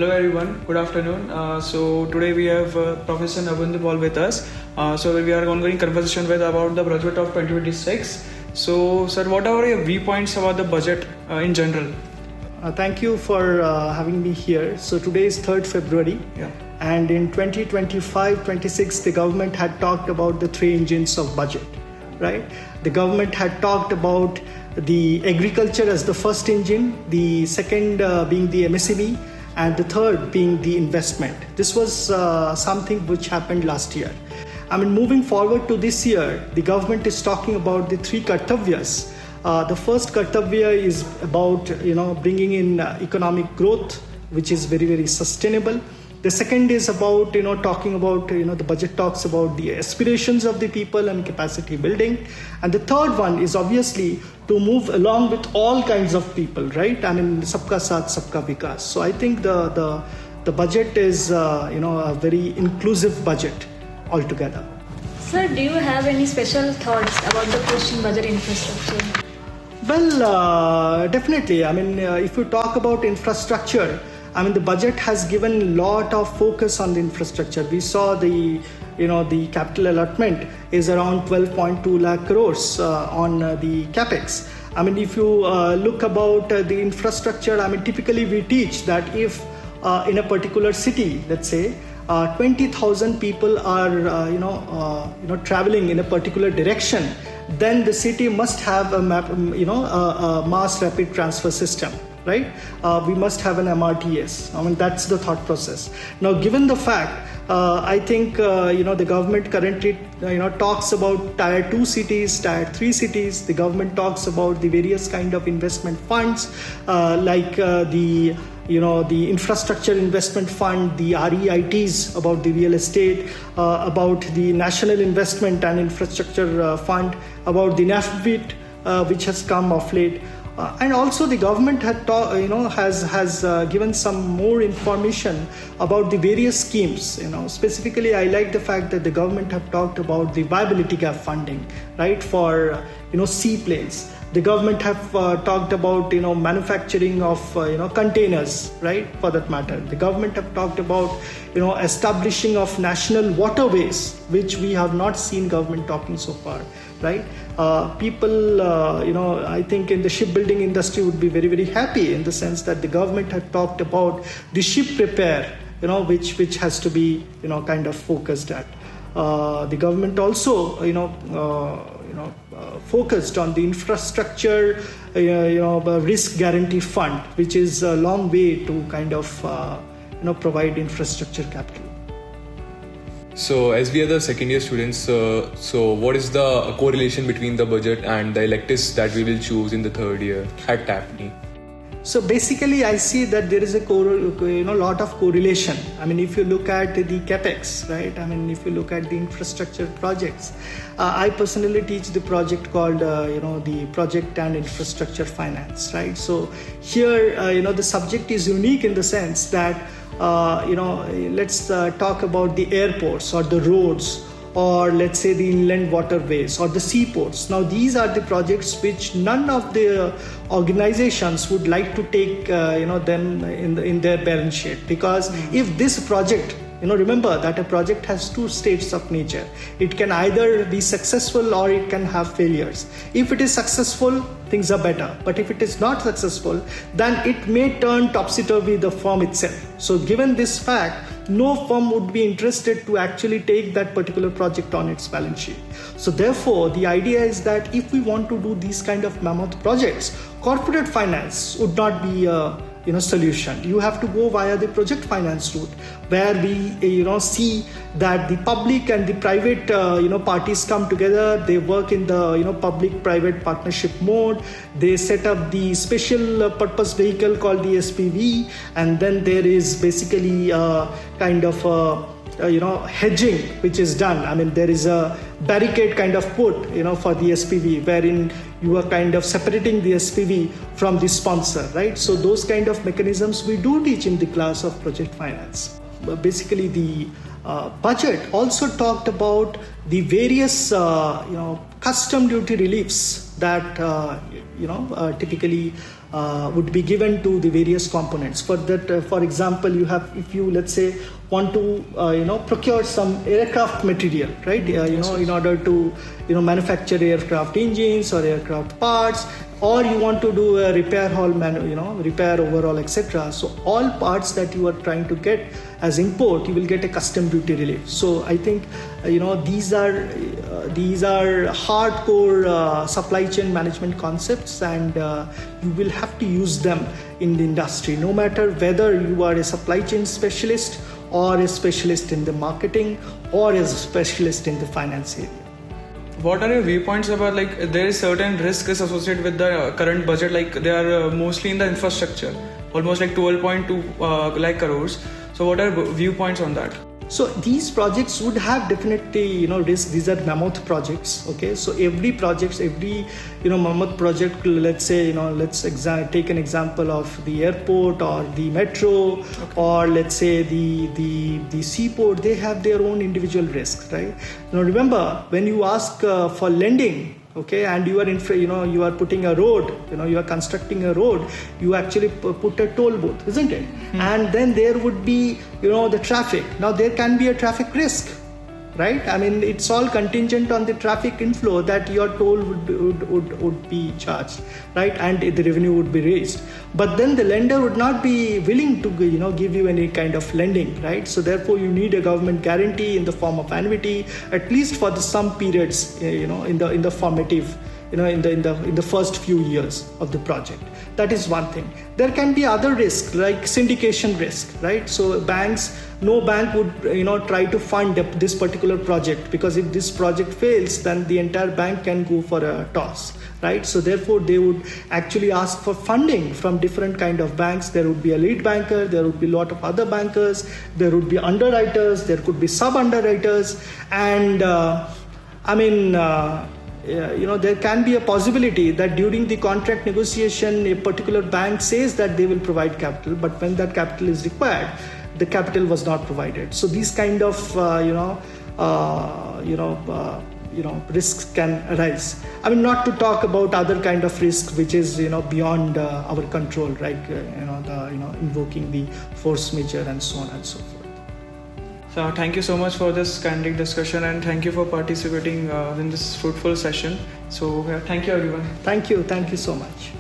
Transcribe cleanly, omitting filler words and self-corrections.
Hello everyone, good afternoon. So today we have Professor Nabendu Paul with us. So we are ongoing conversation with about the budget of 2026. So sir, what are your viewpoints about the budget in general? Thank you for having me here. So today is 3rd February. Yeah. And in 2025-26, the government had talked about the three engines of budget, right? The government had talked about the agriculture as the first engine, the second being the MSME, and the third being the investment. This was something which happened last year. I mean, moving forward to this year, the government is talking about the three Kartavyas. The first Kartavya is about, bringing in economic growth, which is very, very sustainable. The second is about, talking about, the budget talks about the aspirations of the people and capacity building. And the third one is obviously to move along with all kinds of people, right? I mean, sabka saath, sabka vikas. So I think the budget is, a very inclusive budget altogether. Sir, do you have any special thoughts about the Christian budget infrastructure? Well, definitely. I mean, if you talk about infrastructure, the budget has given a lot of focus on the infrastructure. We saw the capital allotment is around 12.2 lakh crores on the capex. I mean, if you look about the infrastructure, typically we teach that if in a particular city, let's say, 20,000 people are traveling in a particular direction, then the city must have a mass rapid transfer system, right? We must have an MRTS. That's the thought process. Now, given the fact, I think the government currently talks about tier 2 cities, tier 3 cities. The government talks about the various kind of investment funds like the infrastructure investment fund, the REITs, about the real estate, about the national investment and infrastructure fund, about the NAFBID, which has come of late. And also the government has given some more information about the various schemes. Specifically, I like the fact that the government have talked about the viability gap funding, right, for seaplanes. The government have talked about manufacturing of containers, right, for that matter. The government have talked about establishing of national waterways, which we have not seen government talking so far, right? People, I think in the shipbuilding industry would be very, very happy in the sense that the government had talked about the ship repair, which has to be, kind of focused at. The government also, focused on the infrastructure, risk guarantee fund, which is a long way to kind of, provide infrastructure capital. So as we are the second year students, so what is the correlation between the budget and the electives that we will choose in the third year at TAPMI? So basically, I see that there is a lot of correlation. If you look at the capex, right? If you look at the infrastructure projects, I personally teach the project called, the project and infrastructure finance, right? So here, the subject is unique in the sense that, let's talk about the airports or the roads, or let's say the inland waterways or the seaports. Now, these are the projects which none of the organizations would like to take, them in their balance sheet, because if this project, remember that a project has two states of nature. It can either be successful or it can have failures. If it is successful, things are better. But if it is not successful, then it may turn topsy-turvy the firm itself. So given this fact, no firm would be interested to actually take that particular project on its balance sheet. So therefore, the idea is that if we want to do these kind of mammoth projects, corporate finance would not be a solution. You have to go via the project finance route, where we see that the public and the private parties come together. They work in the public-private partnership mode. They set up the special purpose vehicle called the SPV, and then there is basically kind of hedging which is done. There is a barricade kind of put for the SPV, wherein you are kind of separating the SPV from the sponsor, right? So those kind of mechanisms we do teach in the class of project finance. Basically, the budget also talked about the various custom duty reliefs that typically would be given to the various components. For that, for example, if you let's say want to procure some aircraft material, right? In order to manufacture aircraft engines or aircraft parts, or you want to do a repair repair overhaul, etc. So all parts that you are trying to get as import, you will get a custom duty relief. So I think these are hardcore supply chain management concepts, and you will have to use them in the industry, no matter whether you are a supply chain specialist or a specialist in the marketing or as a specialist in the finance area. What are your viewpoints about, like, there is certain risks associated with the current budget, like they are mostly in the infrastructure, almost like 12.2 lakh crores. So what are viewpoints on that? So these projects would have definitely risk. These are mammoth projects. Okay, so every mammoth project, let's say take an example of the airport or the metro, okay, or let's say the seaport. They have their own individual risks, right? Remember, when you ask for lending, okay, and you are you are putting a road, you are constructing a road, you actually put a toll booth, isn't it? And then there would be the traffic. Now there can be a traffic risk, right? I mean, it's all contingent on the traffic inflow that your toll would be charged, right? And the revenue would be raised. But then the lender would not be willing to give you any kind of lending, right? So therefore you need a government guarantee in the form of annuity, at least for some periods, in the formative, in the first few years of the project. That is one thing. There can be other risks like syndication risk, right? So no bank would try to fund this particular project, because if this project fails, then the entire bank can go for a toss, right? So therefore they would actually ask for funding from different kind of banks. There would be a lead banker, there would be a lot of other bankers, there would be underwriters, there could be sub-underwriters, and there can be a possibility that during the contract negotiation, a particular bank says that they will provide capital, but when that capital is required, the capital was not provided. So these kind of risks can arise. I mean, not to talk about other kind of risk which is beyond our control, like invoking the force majeure and so on and so forth. So thank you so much for this candid discussion, and thank you for participating in this fruitful session. So thank you everyone. Thank you so much.